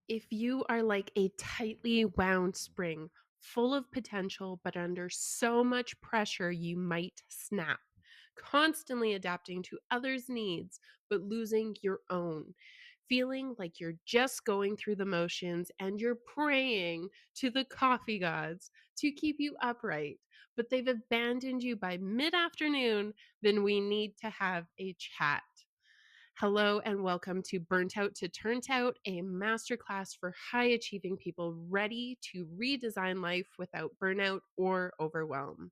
If you are like a tightly wound spring, full of potential, but under so much pressure you might snap, constantly adapting to others' needs, but losing your own, feeling like you're just going through the motions and you're praying to the coffee gods to keep you upright, but they've abandoned you by mid afternoon, then we need to have a chat. Hello and welcome to Burnt Out to Turnt Out, a masterclass for high achieving people ready to redesign life without burnout or overwhelm.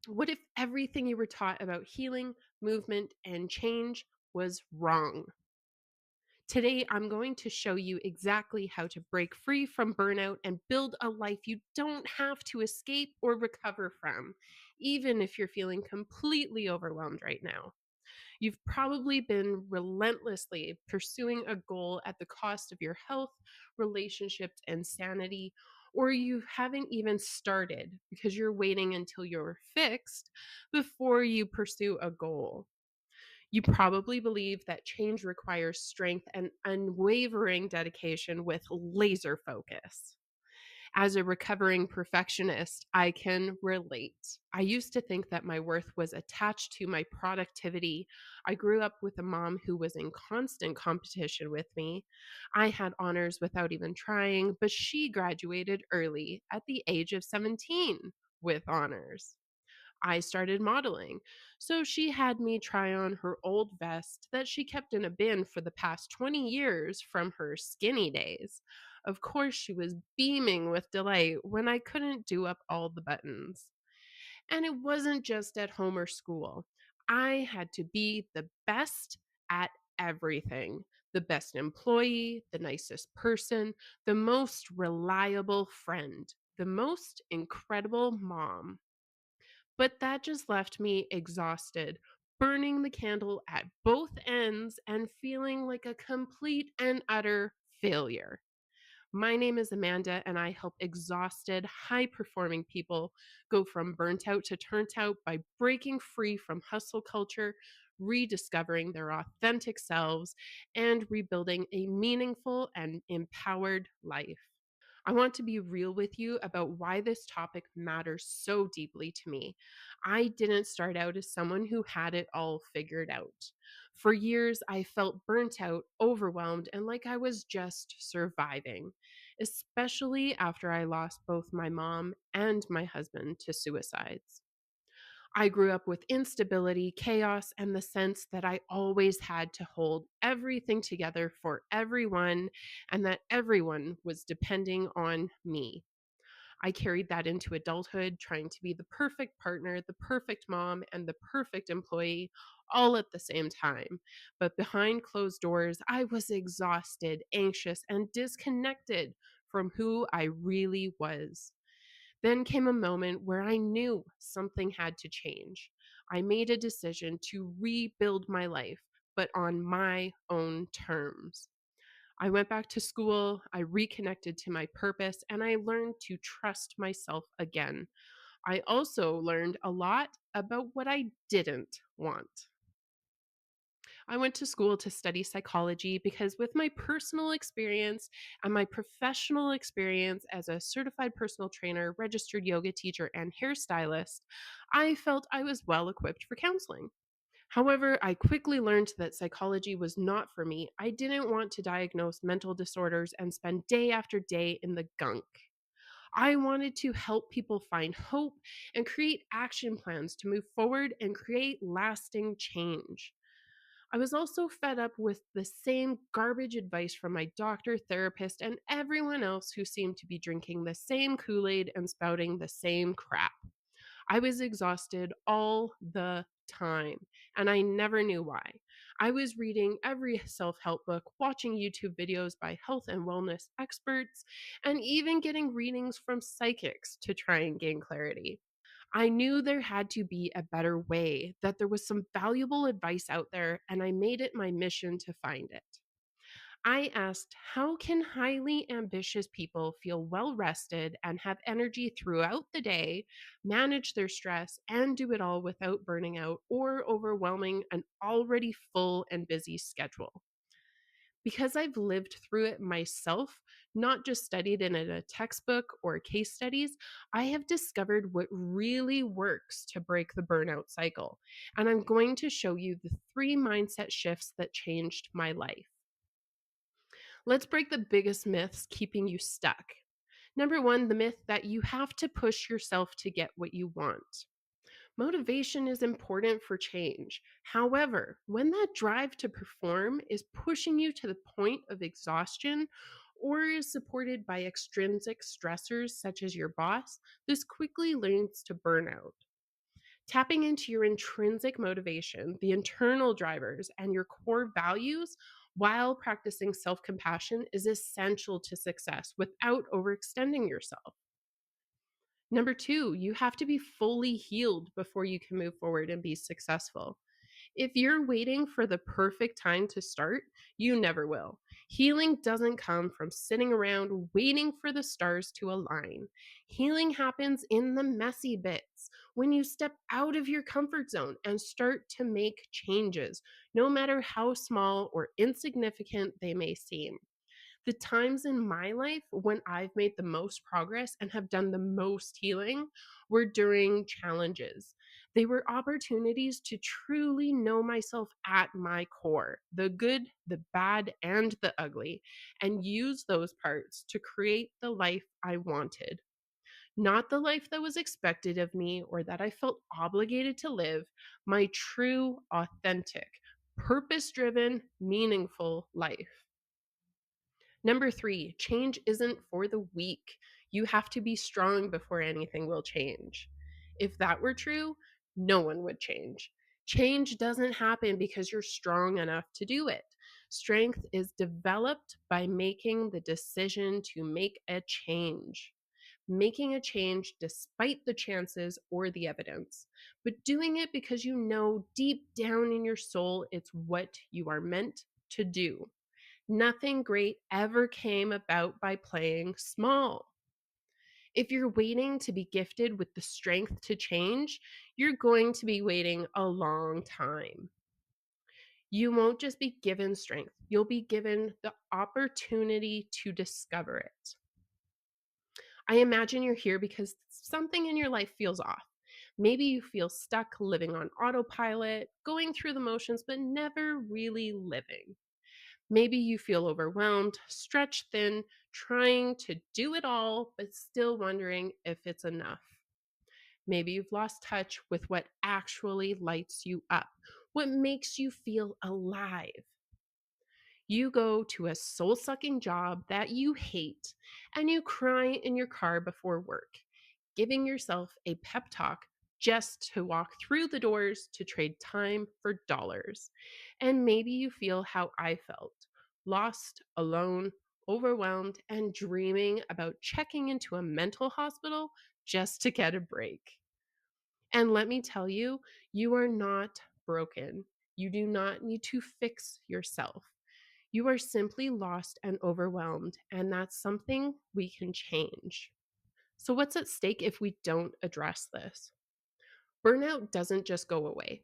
What if everything you were taught about healing, movement, and change was wrong? Today, I'm going to show you exactly how to break free from burnout and build a life you don't have to escape or recover from, even if you're feeling completely overwhelmed right now. You've probably been relentlessly pursuing a goal at the cost of your health, relationships, and sanity, or you haven't even started because you're waiting until you're fixed before you pursue a goal. You probably believe that change requires strength and unwavering dedication with laser focus. As a recovering perfectionist, I can relate. I used to think that my worth was attached to my productivity. I grew up with a mom who was in constant competition with me. I had honors without even trying, but she graduated early at the age of 17 with honors. I started modeling. So she had me try on her old vest that she kept in a bin for the past 20 years from her skinny days. Of course, she was beaming with delight when I couldn't do up all the buttons. And it wasn't just at home or school. I had to be the best at everything, the best employee, the nicest person, the most reliable friend, the most incredible mom. But that just left me exhausted, burning the candle at both ends and feeling like a complete and utter failure. My name is Amanda, and I help exhausted, high performing people go from burnt out to turnt out by breaking free from hustle culture, rediscovering their authentic selves, and rebuilding a meaningful and empowered life. I want to be real with you about why this topic matters so deeply to me. I didn't start out as someone who had it all figured out. For years, I felt burnt out, overwhelmed, and like I was just surviving, especially after I lost both my mom and my husband to suicides. I grew up with instability, chaos, and the sense that I always had to hold everything together for everyone and that everyone was depending on me. I carried that into adulthood, trying to be the perfect partner, the perfect mom, and the perfect employee all at the same time. But behind closed doors, I was exhausted, anxious, and disconnected from who I really was. Then came a moment where I knew something had to change. I made a decision to rebuild my life, but on my own terms. I went back to school, I reconnected to my purpose, and I learned to trust myself again. I also learned a lot about what I didn't want. I went to school to study psychology because, with my personal experience and my professional experience as a certified personal trainer, registered yoga teacher, and hairstylist, I felt I was well equipped for counseling. However, I quickly learned that psychology was not for me. I didn't want to diagnose mental disorders and spend day after day in the gunk. I wanted to help people find hope and create action plans to move forward and create lasting change. I was also fed up with the same garbage advice from my doctor, therapist, and everyone else who seemed to be drinking the same Kool Aid and spouting the same crap. I was exhausted all the time, and I never knew why. I was reading every self help book, watching YouTube videos by health and wellness experts, and even getting readings from psychics to try and gain clarity. I knew there had to be a better way, that there was some valuable advice out there, and I made it my mission to find it. I asked, how can highly ambitious people feel well rested and have energy throughout the day, manage their stress, and do it all without burning out or overwhelming an already full and busy schedule? Because I've lived through it myself, not just studied in a textbook or case studies, I have discovered what really works to break the burnout cycle. And I'm going to show you the 3 mindset shifts that changed my life. Let's break the biggest myths keeping you stuck. Number one, the myth that you have to push yourself to get what you want. Motivation is important for change. However, when that drive to perform is pushing you to the point of exhaustion or is supported by extrinsic stressors such as your boss, this quickly leads to burnout. Tapping into your intrinsic motivation, the internal drivers, and your core values while practicing self compassion is essential to success without overextending yourself. Number two, you have to be fully healed before you can move forward and be successful. If you're waiting for the perfect time to start, you never will. Healing doesn't come from sitting around waiting for the stars to align. Healing happens in the messy bits when you step out of your comfort zone and start to make changes, no matter how small or insignificant they may seem. The times in my life when I've made the most progress and have done the most healing were during challenges. They were opportunities to truly know myself at my core, the good, the bad, and the ugly, and use those parts to create the life I wanted. Not the life that was expected of me or that I felt obligated to live, my true, authentic, purpose driven, meaningful life. Number three, change isn't for the weak. You have to be strong before anything will change. If that were true, no one would change. Change doesn't happen because you're strong enough to do it. Strength is developed by making the decision to make a change. Making a change despite the chances or the evidence, but doing it because you know deep down in your soul it's what you are meant to do. Nothing great ever came about by playing small. If you're waiting to be gifted with the strength to change, you're going to be waiting a long time. You won't just be given strength, you'll be given the opportunity to discover it. I imagine you're here because something in your life feels off. Maybe you feel stuck living on autopilot, going through the motions, but never really living. Maybe you feel overwhelmed, stretched thin, trying to do it all, but still wondering if it's enough. Maybe you've lost touch with what actually lights you up, what makes you feel alive. You go to a soul sucking job that you hate, and you cry in your car before work, giving yourself a pep talk just to walk through the doors to trade time for dollars. And maybe you feel how I felt, lost, alone, overwhelmed, and dreaming about checking into a mental hospital just to get a break. And let me tell you, you are not broken. You do not need to fix yourself. You are simply lost and overwhelmed, and that's something we can change. So, what's at stake if we don't address this? Burnout doesn't just go away,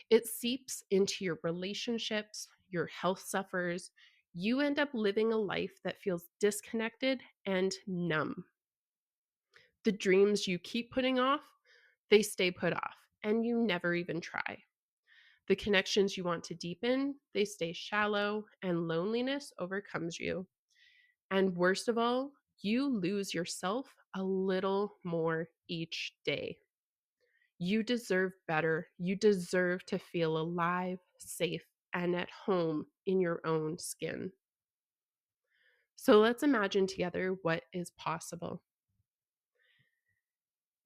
it seeps into your relationships, your health suffers. You end up living a life that feels disconnected and numb. The dreams you keep putting off, they stay put off, and you never even try. The connections you want to deepen, they stay shallow, and loneliness overcomes you. And worst of all, you lose yourself a little more each day. You deserve better. You deserve to feel alive, safe, and at home in your own skin. So let's imagine together what is possible.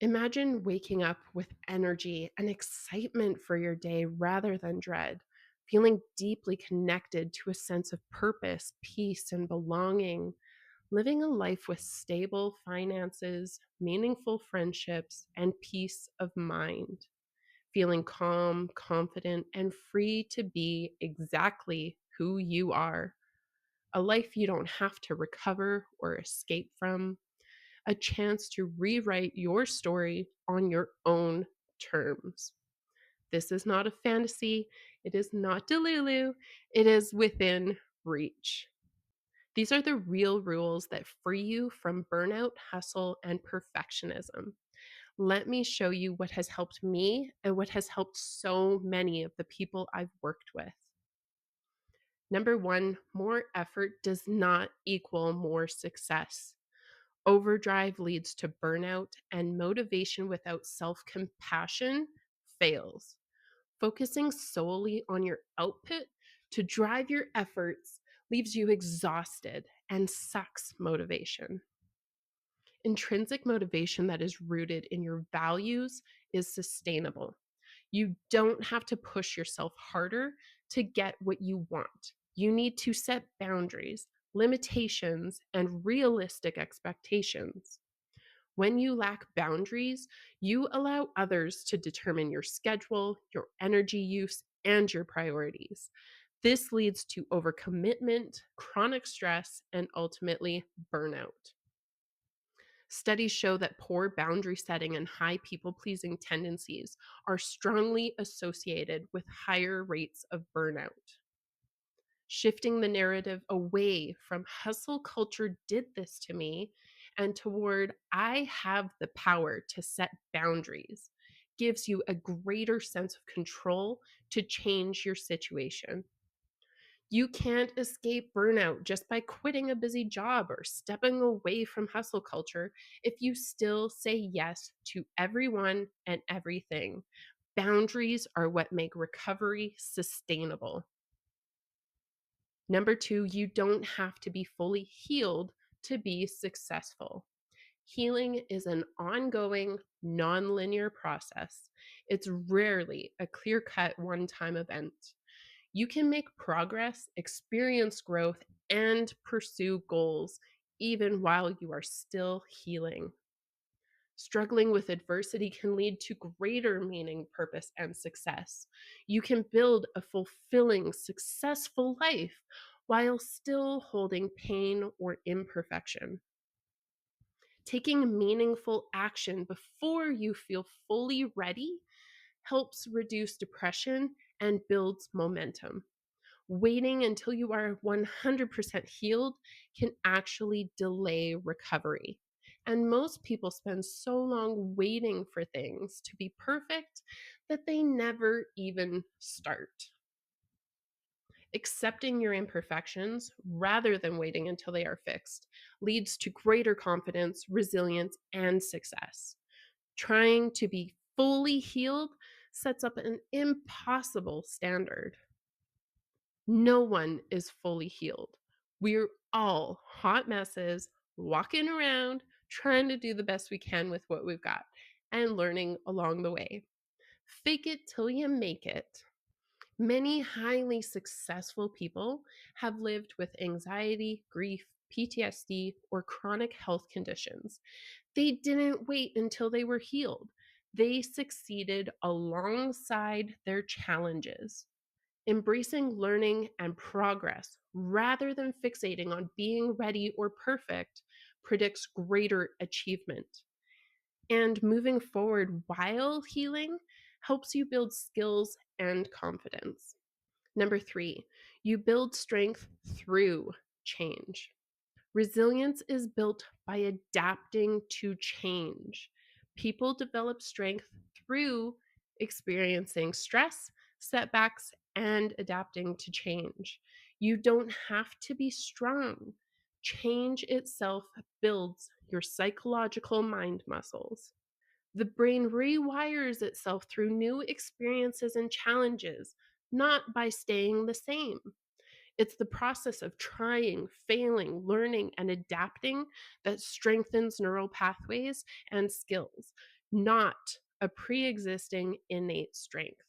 Imagine waking up with energy and excitement for your day rather than dread, feeling deeply connected to a sense of purpose, peace, and belonging, living a life with stable finances, meaningful friendships, and peace of mind, feeling calm, confident, and free to be exactly who you are. A life you don't have to recover or escape from, a chance to rewrite your story on your own terms. This is not a fantasy. It is not Delulu. It is within reach. These are the real rules that free you from burnout, hustle, and perfectionism. Let me show you what has helped me and what has helped so many of the people I've worked with. Number one, more effort does not equal more success. Overdrive leads to burnout, and motivation without self compassion fails. Focusing solely on your output to drive your efforts leaves you exhausted and sucks motivation. Intrinsic motivation that is rooted in your values is sustainable. You don't have to push yourself harder to get what you want. You need to set boundaries, limitations, and realistic expectations. When you lack boundaries, you allow others to determine your schedule, your energy use, and your priorities. This leads to overcommitment, chronic stress, and ultimately burnout. Studies show that poor boundary setting and high people pleasing tendencies are strongly associated with higher rates of burnout. Shifting the narrative away from hustle culture did this to me and toward I have the power to set boundaries gives you a greater sense of control to change your situation. You can't escape burnout just by quitting a busy job or stepping away from hustle culture if you still say yes to everyone and everything. Boundaries are what make recovery sustainable. Number two, you don't have to be fully healed to be successful. Healing is an ongoing, nonlinear process. It's rarely a clear cut one time event. You can make progress, experience growth, and pursue goals even while you are still healing. Struggling with adversity can lead to greater meaning, purpose, and success. You can build a fulfilling, successful life while still holding pain or imperfection. Taking meaningful action before you feel fully ready helps reduce depression and builds momentum. Waiting until you are 100% healed can actually delay recovery. And most people spend so long waiting for things to be perfect that they never even start. Accepting your imperfections rather than waiting until they are fixed leads to greater confidence, resilience, and success. Trying to be fully healed sets up an impossible standard. No one is fully healed. We're all hot messes walking around trying to do the best we can with what we've got and learning along the way. Fake it till you make it. Many highly successful people have lived with anxiety, grief, PTSD, or chronic health conditions. They didn't wait until they were healed. They succeeded alongside their challenges. Embracing learning and progress rather than fixating on being ready or perfect predicts greater achievement. And moving forward while healing helps you build skills and confidence. Number three, you build strength through change. Resilience is built by adapting to change. People develop strength through experiencing stress, setbacks, and adapting to change. You don't have to be strong. Change itself builds your psychological mind muscles. The brain rewires itself through new experiences and challenges, not by staying the same. It's the process of trying, failing, learning, and adapting that strengthens neural pathways and skills, not a pre existing innate strength.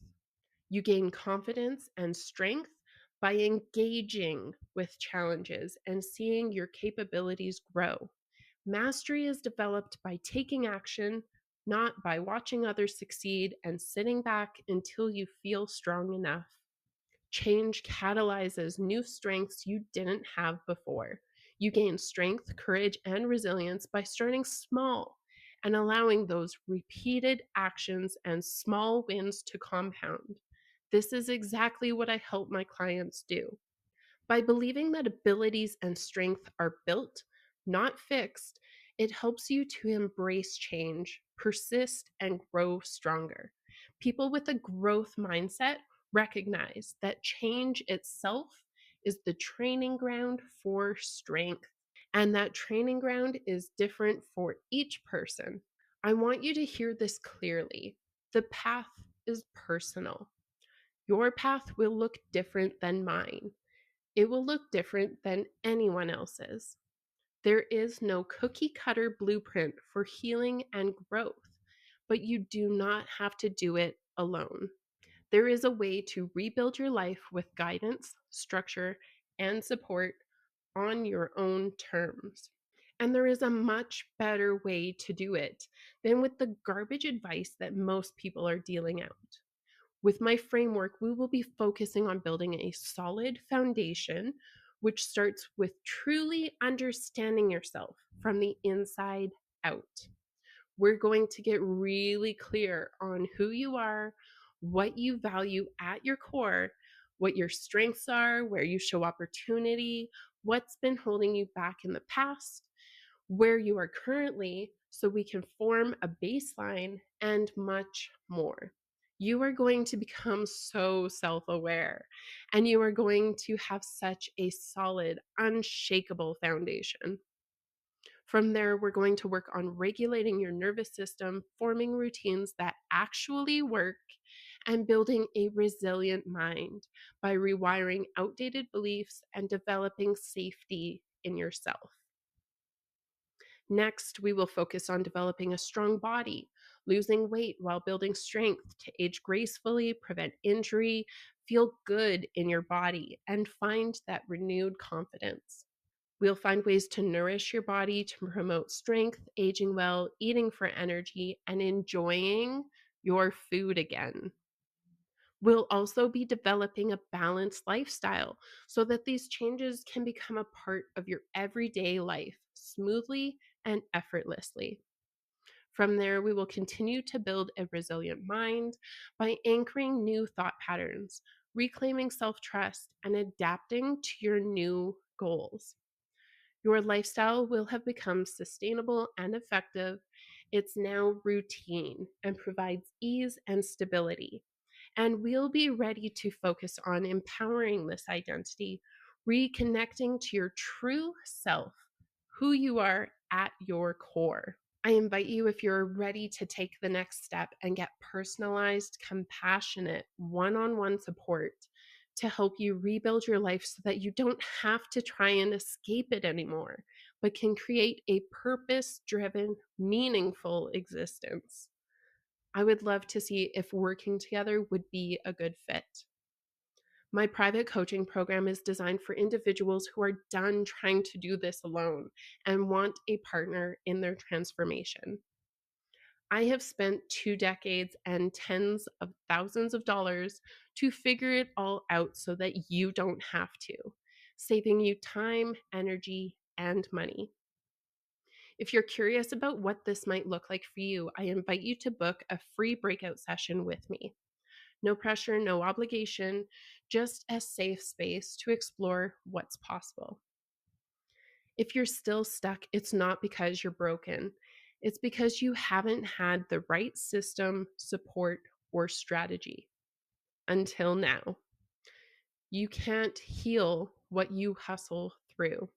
You gain confidence and strength by engaging with challenges and seeing your capabilities grow. Mastery is developed by taking action, not by watching others succeed and sitting back until you feel strong enough. Change catalyzes new strengths you didn't have before. You gain strength, courage, and resilience by starting small and allowing those repeated actions and small wins to compound. This is exactly what I help my clients do. By believing that abilities and strength are built, not fixed, it helps you to embrace change, persist, and grow stronger. People with a growth mindset recognize that change itself is the training ground for strength, and that training ground is different for each person. I want you to hear this clearly. The path is personal. Your path will look different than mine. It will look different than anyone else's. There is no cookie cutter blueprint for healing and growth, but you do not have to do it alone. There is a way to rebuild your life with guidance, structure, and support on your own terms. And there is a much better way to do it than with the garbage advice that most people are dealing out. With my framework, we will be focusing on building a solid foundation, which starts with truly understanding yourself from the inside out. We're going to get really clear on who you are, what you value at your core, what your strengths are, where you show opportunity, what's been holding you back in the past, where you are currently, so we can form a baseline, and much more. You are going to become so self aware, and you are going to have such a solid, unshakable foundation. From there, we're going to work on regulating your nervous system, forming routines that actually work, and building a resilient mind by rewiring outdated beliefs and developing safety in yourself. Next, we will focus on developing a strong body, losing weight while building strength to age gracefully, prevent injury, feel good in your body, and find that renewed confidence. We'll find ways to nourish your body to promote strength, aging well, eating for energy, and enjoying your food again. We'll also be developing a balanced lifestyle so that these changes can become a part of your everyday life smoothly and effortlessly. From there, we will continue to build a resilient mind by anchoring new thought patterns, reclaiming self trust, and adapting to your new goals. Your lifestyle will have become sustainable and effective. It's now routine and provides ease and stability. And we'll be ready to focus on empowering this identity, reconnecting to your true self, who you are at your core. I invite you, if you're ready to take the next step and get personalized, compassionate, one on one support to help you rebuild your life so that you don't have to try and escape it anymore, but can create a purpose driven, meaningful existence. I would love to see if working together would be a good fit. My private coaching program is designed for individuals who are done trying to do this alone and want a partner in their transformation. I have spent 2 decades and tens of thousands of dollars to figure it all out so that you don't have to, saving you time, energy, and money. If you're curious about what this might look like for you, I invite you to book a free breakout session with me. No pressure, no obligation, just a safe space to explore what's possible. If you're still stuck, it's not because you're broken. It's because you haven't had the right system, support, or strategy until now. You can't heal what you hustle through.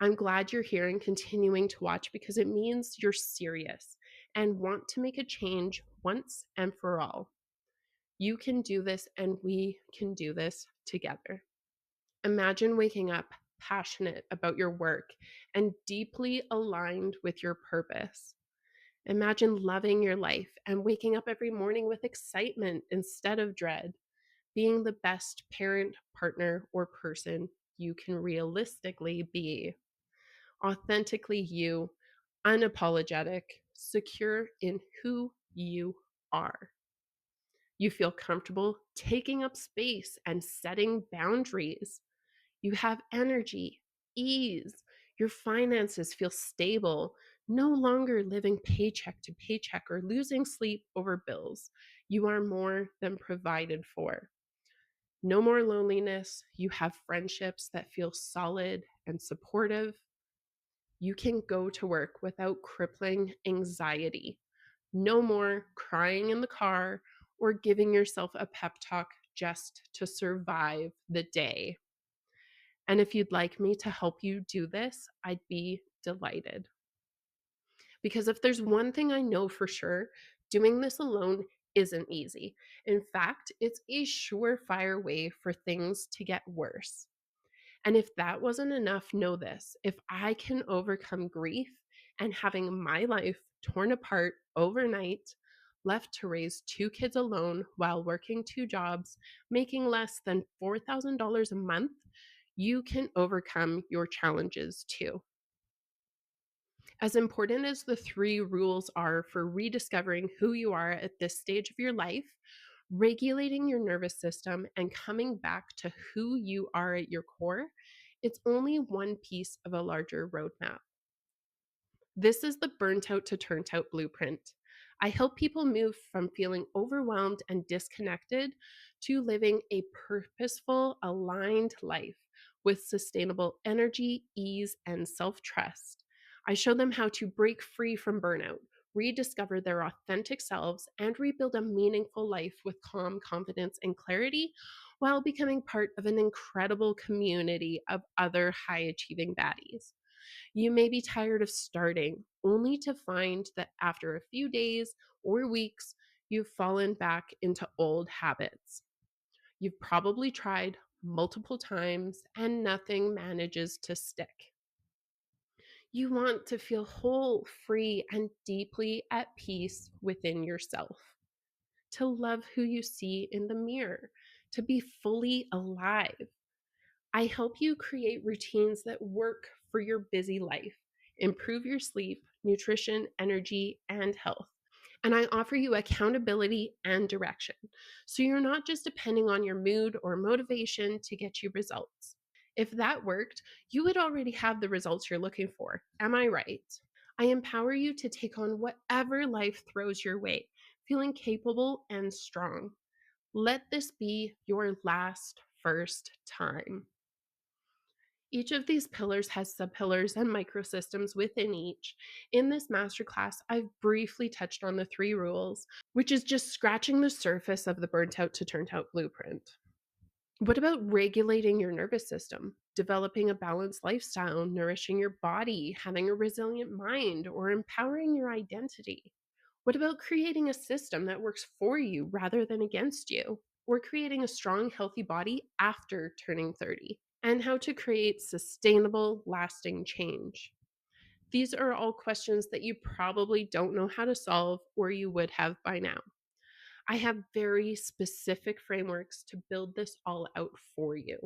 I'm glad you're here and continuing to watch because it means you're serious and want to make a change once and for all. You can do this, and we can do this together. Imagine waking up passionate about your work and deeply aligned with your purpose. Imagine loving your life and waking up every morning with excitement instead of dread, being the best parent, partner, or person you can realistically be. Authentically you, unapologetic, secure in who you are. You feel comfortable taking up space and setting boundaries. You have energy, ease. Your finances feel stable, no longer living paycheck to paycheck or losing sleep over bills. You are more than provided for. No more loneliness. You have friendships that feel solid and supportive. You can go to work without crippling anxiety. No more crying in the car or giving yourself a pep talk just to survive the day. And if you'd like me to help you do this, I'd be delighted. Because if there's one thing I know for sure, doing this alone isn't easy. In fact, it's a surefire way for things to get worse. And if that wasn't enough, know this: if I can overcome grief and having my life torn apart overnight, left to raise two kids alone while working two jobs, making less than $4,000 a month, you can overcome your challenges too. As important as the three rules are for rediscovering who you are at this stage of your life, regulating your nervous system and coming back to who you are at your core, it's only one piece of a larger roadmap. This is the burnt out to turned out blueprint. I help people move from feeling overwhelmed and disconnected to living a purposeful, aligned life with sustainable energy, ease, and self trust. I show them how to break free from burnout, rediscover their authentic selves, and rebuild a meaningful life with calm, confidence, and clarity while becoming part of an incredible community of other high achieving baddies. You may be tired of starting, only to find that after a few days or weeks, you've fallen back into old habits. You've probably tried multiple times and nothing manages to stick. You want to feel whole, free, and deeply at peace within yourself, to love who you see in the mirror, to be fully alive. I help you create routines that work for your busy life, improve your sleep, nutrition, energy, and health. And I offer you accountability and direction. So you're not just depending on your mood or motivation to get you results. If that worked, you would already have the results you're looking for. Am I right? I empower you to take on whatever life throws your way, feeling capable and strong. Let this be your last first time. Each of these pillars has subpillars and microsystems within each. In this masterclass, I've briefly touched on the three rules, which is just scratching the surface of the burnt out to turned out blueprint. What about regulating your nervous system, developing a balanced lifestyle, nourishing your body, having a resilient mind, or empowering your identity? What about creating a system that works for you rather than against you? Or creating a strong, healthy body after turning 30? And how to create sustainable, lasting change. These are all questions that you probably don't know how to solve or you would have by now. I have very specific frameworks to build this all out for you.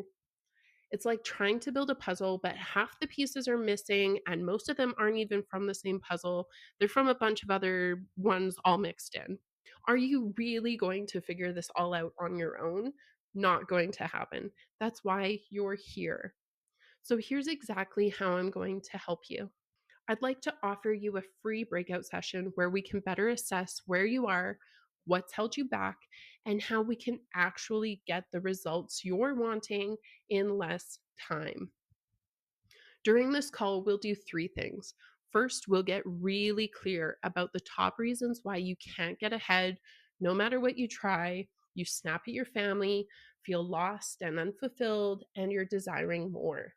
It's like trying to build a puzzle, but half the pieces are missing, and most of them aren't even from the same puzzle. They're from a bunch of other ones all mixed in. Are you really going to figure this all out on your own? Not going to happen. That's why you're here. So here's exactly how I'm going to help you. I'd like to offer you a free breakout session where we can better assess where you are, what's held you back, and how we can actually get the results you're wanting in less time. During this call, we'll do three things. First, we'll get really clear about the top reasons why you can't get ahead no matter what you try. You snap at your family, feel lost and unfulfilled, and you're desiring more.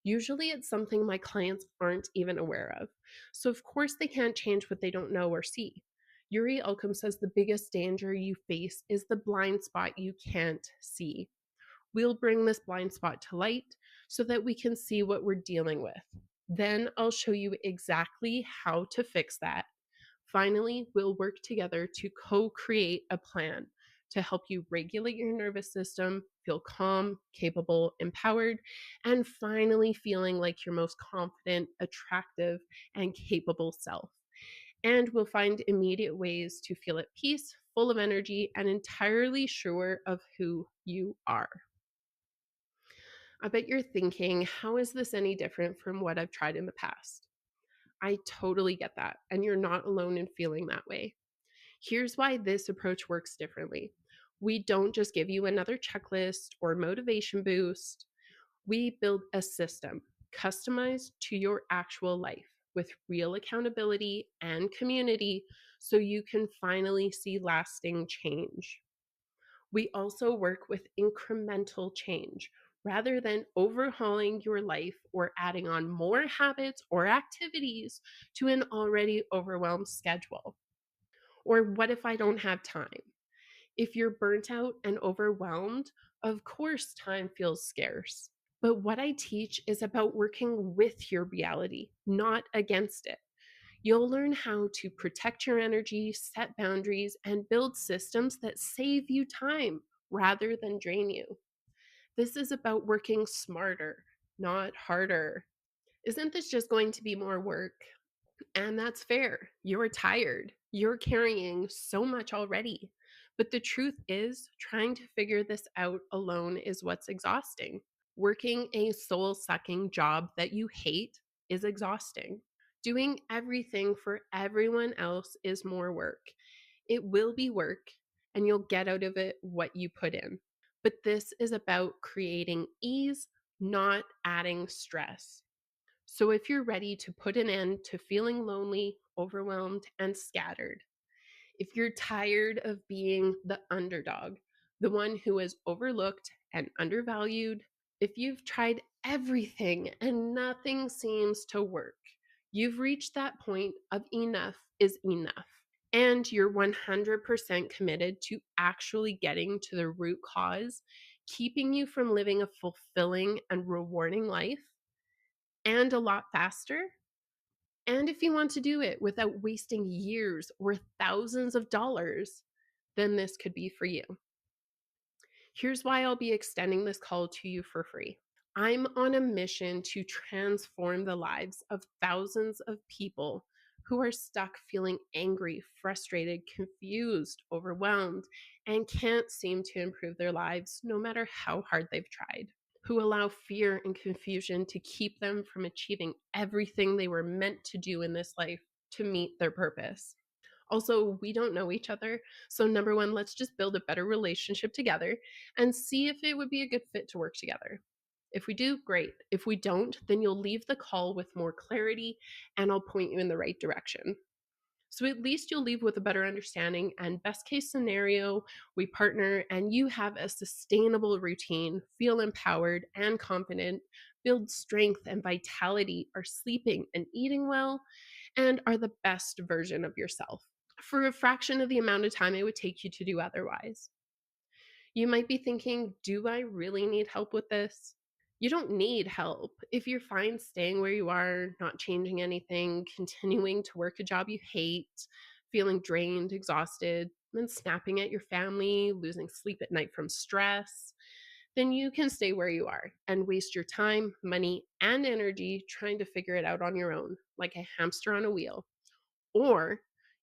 Usually it's something my clients aren't even aware of. So, of course, they can't change what they don't know or see. Yuri Alcom says the biggest danger you face is the blind spot you can't see. We'll bring this blind spot to light so that we can see what we're dealing with. Then I'll show you exactly how to fix that. Finally, we'll work together to co create a plan to help you regulate your nervous system, feel calm, capable, empowered, and finally feeling like your most confident, attractive, and capable self. And we'll find immediate ways to feel at peace, full of energy, and entirely sure of who you are. I bet you're thinking, how is this any different from what I've tried in the past? I totally get that, and you're not alone in feeling that way. Here's why this approach works differently. We don't just give you another checklist or motivation boost. We build a system customized to your actual life with real accountability and community so you can finally see lasting change. We also work with incremental change rather than overhauling your life or adding on more habits or activities to an already overwhelmed schedule. Or what if I don't have time? If you're burnt out and overwhelmed, of course, time feels scarce. But what I teach is about working with your reality, not against it. You'll learn how to protect your energy, set boundaries, and build systems that save you time rather than drain you. This is about working smarter, not harder. Isn't this just going to be more work? And that's fair. You're tired. You're carrying so much already. But the truth is, trying to figure this out alone is what's exhausting. Working a soul sucking job that you hate is exhausting. Doing everything for everyone else is more work. It will be work, and you'll get out of it what you put in. But this is about creating ease, not adding stress. So, if you're ready to put an end to feeling lonely, overwhelmed, and scattered, if you're tired of being the underdog, the one who is overlooked and undervalued, if you've tried everything and nothing seems to work, you've reached that point of enough is enough. And you're 100% committed to actually getting to the root cause, keeping you from living a fulfilling and rewarding life, and a lot faster. And if you want to do it without wasting years or thousands of dollars, then this could be for you. Here's why I'll be extending this call to you for free. I'm on a mission to transform the lives of thousands of people who are stuck feeling angry, frustrated, confused, overwhelmed, and can't seem to improve their lives no matter how hard they've tried, who allow fear and confusion to keep them from achieving everything they were meant to do in this life to meet their purpose. Also, we don't know each other. So, number one, let's just build a better relationship together and see if it would be a good fit to work together. If we do, great. If we don't, then you'll leave the call with more clarity and I'll point you in the right direction. So at least you'll leave with a better understanding. And best case scenario, we partner and you have a sustainable routine, feel empowered and confident, build strength and vitality, are sleeping and eating well, and are the best version of yourself for a fraction of the amount of time it would take you to do otherwise. You might be thinking, do I really need help with this? You don't need help. If you're fine staying where you are, not changing anything, continuing to work a job you hate, feeling drained, exhausted, and snapping at your family, losing sleep at night from stress, then you can stay where you are and waste your time, money, and energy trying to figure it out on your own, like a hamster on a wheel. Or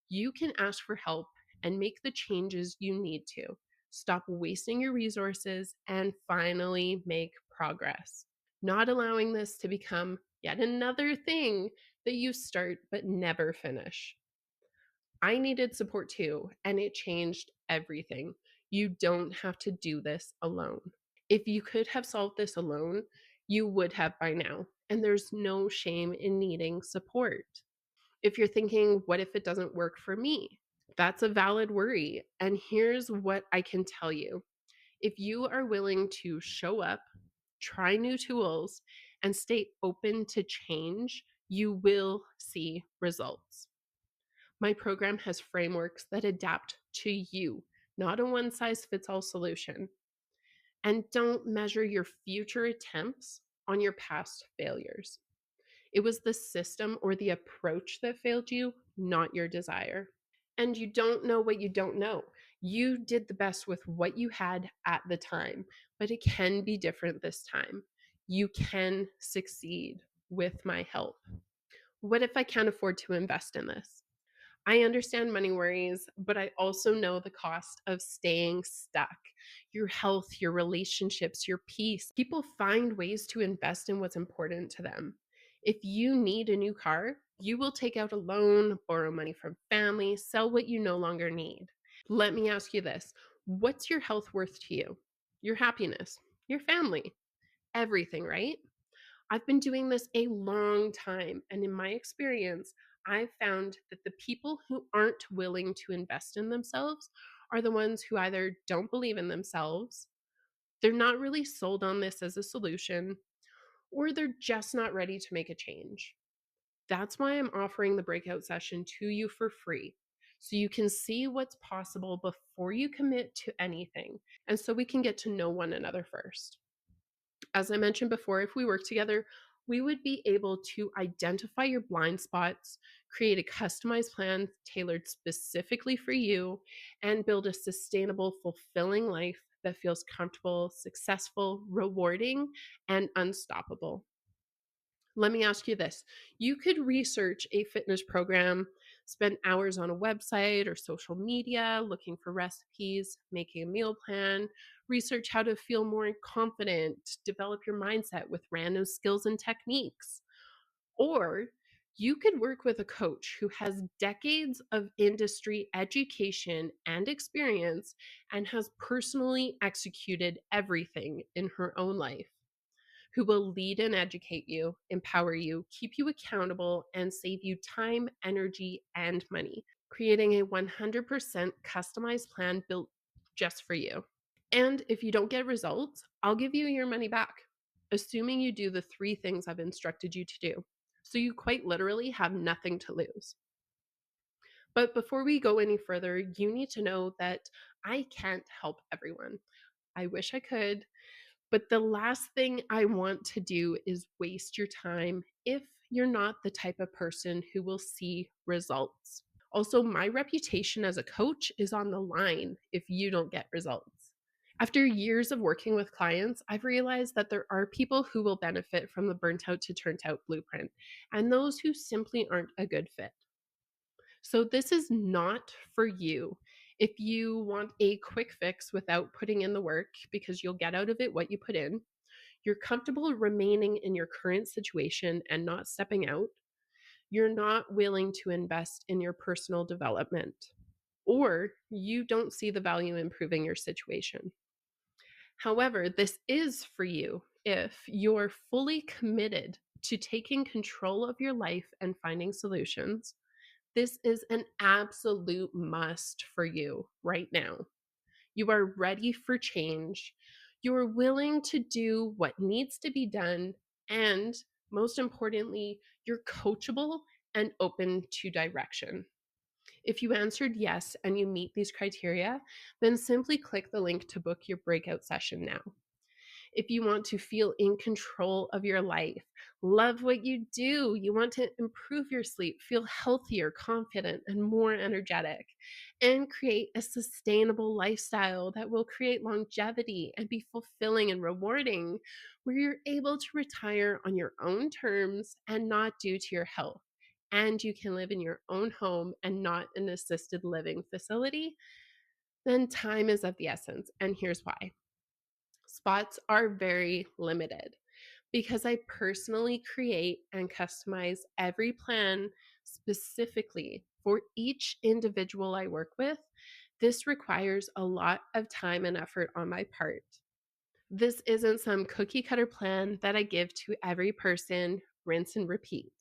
you can ask for help and make the changes you need to. Stop wasting your resources and finally make progress. Not allowing this to become yet another thing that you start but never finish. I needed support too, and it changed everything. You don't have to do this alone. If you could have solved this alone, you would have by now. And there's no shame in needing support. If you're thinking, what if it doesn't work for me? That's a valid worry. And here's what I can tell you: if you are willing to show up, try new tools, and stay open to change, you will see results. My program has frameworks that adapt to you, not a one size fits all solution. And don't measure your future attempts on your past failures. It was the system or the approach that failed you, not your desire. And you don't know what you don't know. You did the best with what you had at the time, but it can be different this time. You can succeed with my help. What if I can't afford to invest in this? I understand money worries, but I also know the cost of staying stuck: your health, your relationships, your peace. People find ways to invest in what's important to them. If you need a new car, you will take out a loan, borrow money from family, sell what you no longer need. Let me ask you this: What's your health worth to you? Your happiness, your family, everything, right? I've been doing this a long time, and in my experience, I've found that the people who aren't willing to invest in themselves are the ones who either don't believe in themselves, they're not really sold on this as a solution, or they're just not ready to make a change. That's why I'm offering the breakout session to you for free. So you can see what's possible before you commit to anything, and so we can get to know one another first. As I mentioned before, if we work together, we would be able to identify your blind spots, create a customized plan tailored specifically for you, and build a sustainable, fulfilling life that feels comfortable, successful, rewarding, and unstoppable. Let me ask you this. You could research a fitness program, spend hours on a website or social media looking for recipes, making a meal plan, research how to feel more confident, develop your mindset with random skills and techniques. Or you could work with a coach who has decades of industry education and experience and has personally executed everything in her own life, who will lead and educate you, empower you, keep you accountable, and save you time, energy, and money, creating a 100% customized plan built just for you. And if you don't get results, I'll give you your money back, assuming you do the three things I've instructed you to do. So you quite literally have nothing to lose. But before we go any further, you need to know that I can't help everyone. I wish I could, but the last thing I want to do is waste your time if you're not the type of person who will see results. Also, my reputation as a coach is on the line if you don't get results. After years of working with clients, I've realized that there are people who will benefit from the burnt out to turned out blueprint, and those who simply aren't a good fit. So, this is not for you. If you want a quick fix without putting in the work, because you'll get out of it what you put in, you're comfortable remaining in your current situation and not stepping out, you're not willing to invest in your personal development, or you don't see the value in improving your situation. However, this is for you if you're fully committed to taking control of your life and finding solutions. This is an absolute must for you right now. You are ready for change. You are willing to do what needs to be done. And most importantly, you're coachable and open to direction. If you answered yes and you meet these criteria, then simply click the link to book your breakout session now. If you want to feel in control of your life, love what you do, you want to improve your sleep, feel healthier, confident, and more energetic, and create a sustainable lifestyle that will create longevity and be fulfilling and rewarding, where you're able to retire on your own terms and not due to your health, and you can live in your own home and not an assisted living facility, then time is of the essence. And here's why. Spots are very limited because I personally create and customize every plan specifically for each individual I work with. This requires a lot of time and effort on my part. This isn't some cookie cutter plan that I give to every person, rinse and repeat.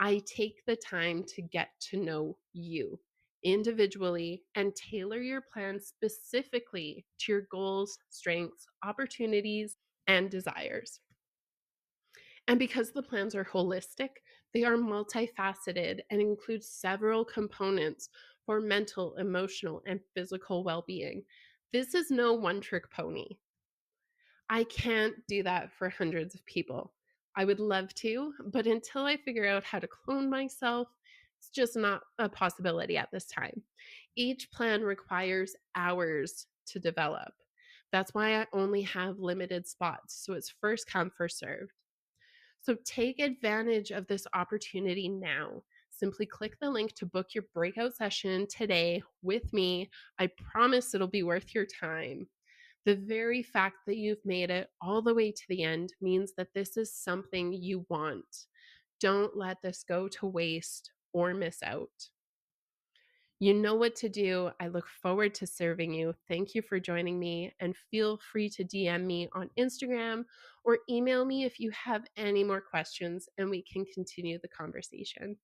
I take the time to get to know you individually and tailor your plan specifically to your goals, strengths, opportunities, and desires. And because the plans are holistic, they are multifaceted and include several components for mental, emotional, and physical well being. This is no one trick pony. I can't do that for hundreds of people. I would love to, but until I figure out how to clone myself, it's just not a possibility at this time. Each plan requires hours to develop. That's why I only have limited spots. So it's first come, first served. So take advantage of this opportunity now. Simply click the link to book your breakout session today with me. I promise it'll be worth your time. The very fact that you've made it all the way to the end means that this is something you want. Don't let this go to waste or miss out. You know what to do. I look forward to serving you. Thank you for joining me, and feel free to DM me on Instagram or email me if you have any more questions, and we can continue the conversation.